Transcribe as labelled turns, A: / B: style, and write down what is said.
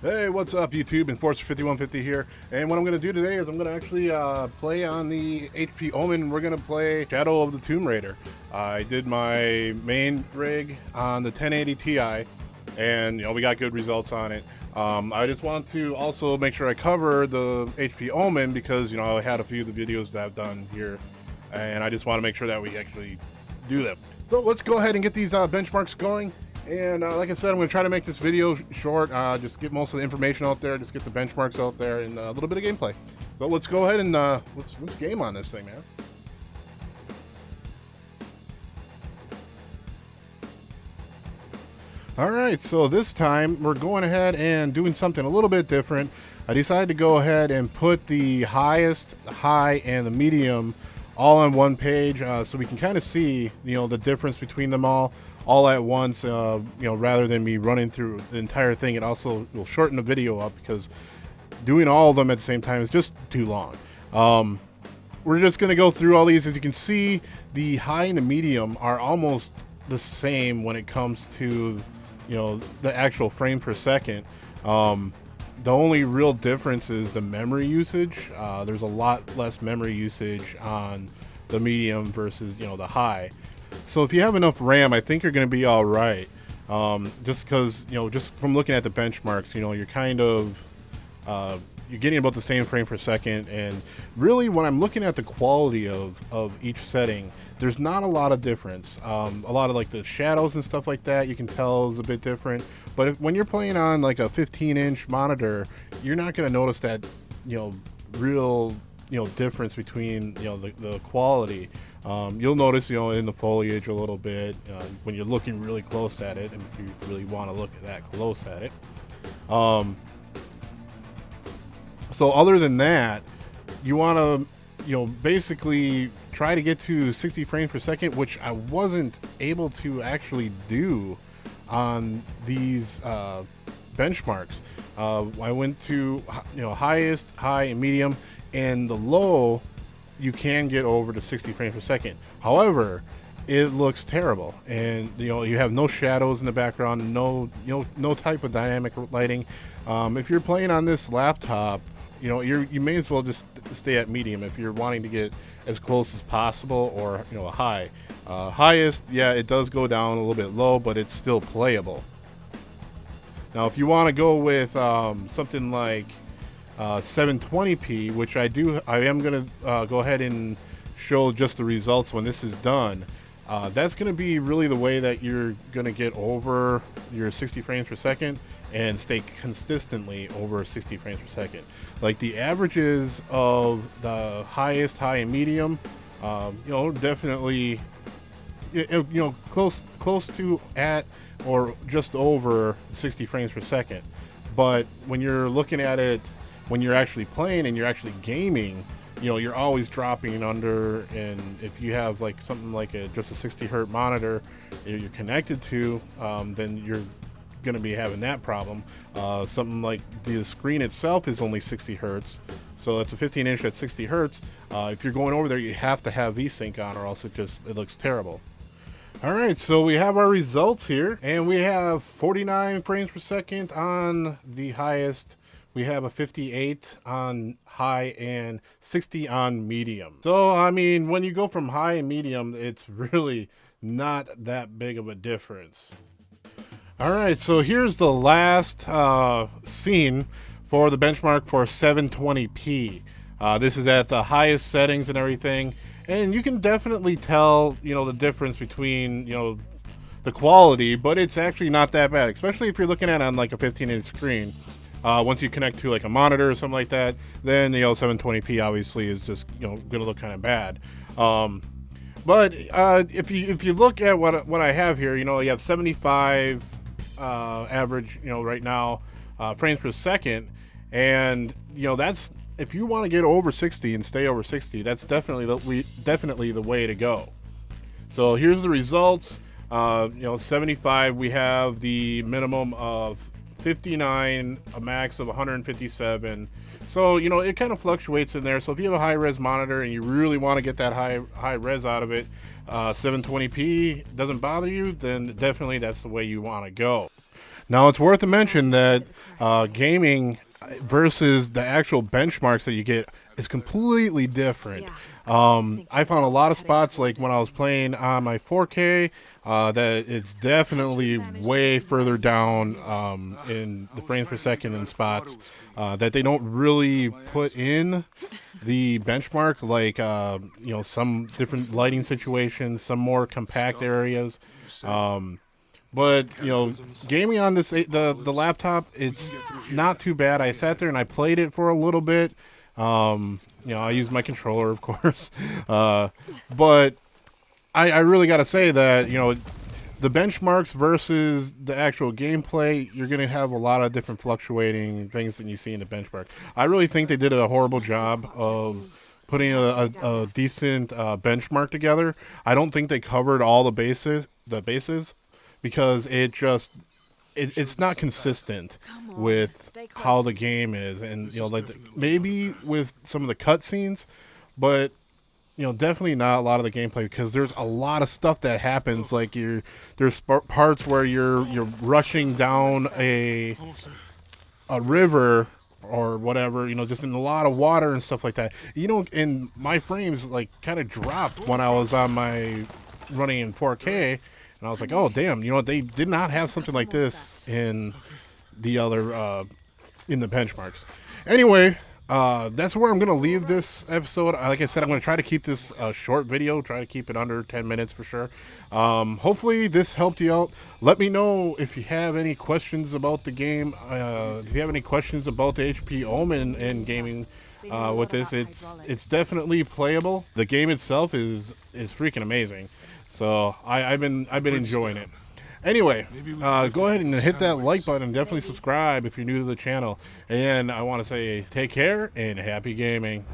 A: Hey, what's up YouTube? Enforcer5150 here, and what I'm going to do today is I'm going to actually play on the HP Omen. We're going to play Shadow of the Tomb Raider. I did my main rig on the 1080 Ti, and we got good results on it. I just want to also make sure I cover the HP Omen because I had a few of the videos that I've done here, and I just want to make sure that we actually do them. So let's go ahead and get these benchmarks going. And like I said, I'm going to try to make this video short, just get most of the information out there, just get the benchmarks out there, and a little bit of gameplay. So let's go ahead and let's game on this thing, man. Alright, so this time we're going ahead and doing something a little bit different. I decided to go ahead and put the highest, the high, and the medium all on one page, so we can kind of see, the difference between them all at once, rather than me running through the entire thing. It also will shorten the video up because doing all of them at the same time is just too long. We're just going to go through all these. As you can see, the high and the medium are almost the same when it comes to, the actual frame per second. The only real difference is the memory usage. There's a lot less memory usage on the medium versus, the high. So if you have enough RAM, I think you're going to be all right. Just because, just from looking at the benchmarks, you're kind of, you're getting about the same frame per second. And really, when I'm looking at the quality of each setting, there's not a lot of difference. A lot of like the shadows and stuff like that, you can tell is a bit different. But when you're playing on like a 15-inch monitor, you're not going to notice that, real, difference between, the quality. You'll notice, in the foliage a little bit when you're looking really close at it, and if you really want to look at that close at it. So other than that, you want to, basically try to get to 60 frames per second, which I wasn't able to actually do on these benchmarks. I went to, highest, high, and medium, and the low you can get over to 60 frames per second. However, it looks terrible, and you have no shadows in the background, no type of dynamic lighting. If you're playing on this laptop, you may as well just stay at medium if you're wanting to get as close as possible, or a high. Highest, yeah, it does go down a little bit low, but it's still playable. Now, if you want to go with something like 720p, which I am going to go ahead and show just the results when this is done. That's going to be really the way that you're going to get over your 60 frames per second and stay consistently over 60 frames per second. Like the averages of the highest, high, and medium, definitely, close to at or just over 60 frames per second. But when you're looking at it, when you're actually playing and you're actually gaming, you're always dropping under. And if you have like something like just a 60 hertz monitor you're connected to, then you're going to be having that problem. Something like the screen itself is only 60 hertz, so it's a 15-inch at 60 hertz. If you're going over there, you have to have VSync on, or else it looks terrible. Alright, so we have our results here, and we have 49 frames per second on the highest. We have a 58 on high and 60 on medium. So, I mean, when you go from high and medium, it's really not that big of a difference. Alright, so here's the last scene for the benchmark for 720p. This is at the highest settings and everything. And you can definitely tell, the difference between, the quality, but it's actually not that bad, especially if you're looking at it on like a 15-inch screen. Once you connect to like a monitor or something like that, then 720p obviously is just gonna look kind of bad. But if you look at what I have here, you have 75 average right now frames per second, and that's, if you want to get over 60 and stay over 60, that's definitely the way to go. So here's the results. 75, we have the minimum of 59, a max of 157. So it kind of fluctuates in there. So if you have a high res monitor and you really want to get that high res out of it, 720p doesn't bother you, then definitely that's the way you want to go. Now, it's worth to mention that gaming versus the actual benchmarks that you get is completely different. I found a lot of spots, like when I was playing on my 4K, that it's definitely way further down in the frames per second in spots that they don't really put in the benchmark, like some different lighting situations, some more compact areas. But gaming on the laptop, it's not too bad. I sat there and I played it for a little bit. I used my controller, of course, but I really got to say that the benchmarks versus the actual gameplay, you're going to have a lot of different fluctuating things than you see in the benchmark. I really think they did a horrible job of putting a decent benchmark together. I don't think they covered all the bases, because it's not consistent with how the game is, and maybe with some of the cutscenes, but definitely not a lot of the gameplay, because there's a lot of stuff that happens. Like there's parts where you're rushing down a river or whatever, just in a lot of water and stuff like that. And my frames like kind of dropped when I was on my running in 4K. And I was like, oh, damn, they did not have something like this in the other, in the benchmarks. Anyway, that's where I'm going to leave this episode. Like I said, I'm going to try to keep this a short video, try to keep it under 10 minutes for sure. Hopefully this helped you out. Let me know if you have any questions about the game. If you have any questions about the HP Omen and gaming with this, it's definitely playable. The game itself is freaking amazing. So I've been enjoying it. Anyway, go ahead and hit that like button. Definitely subscribe if you're new to the channel. And I want to say take care and happy gaming.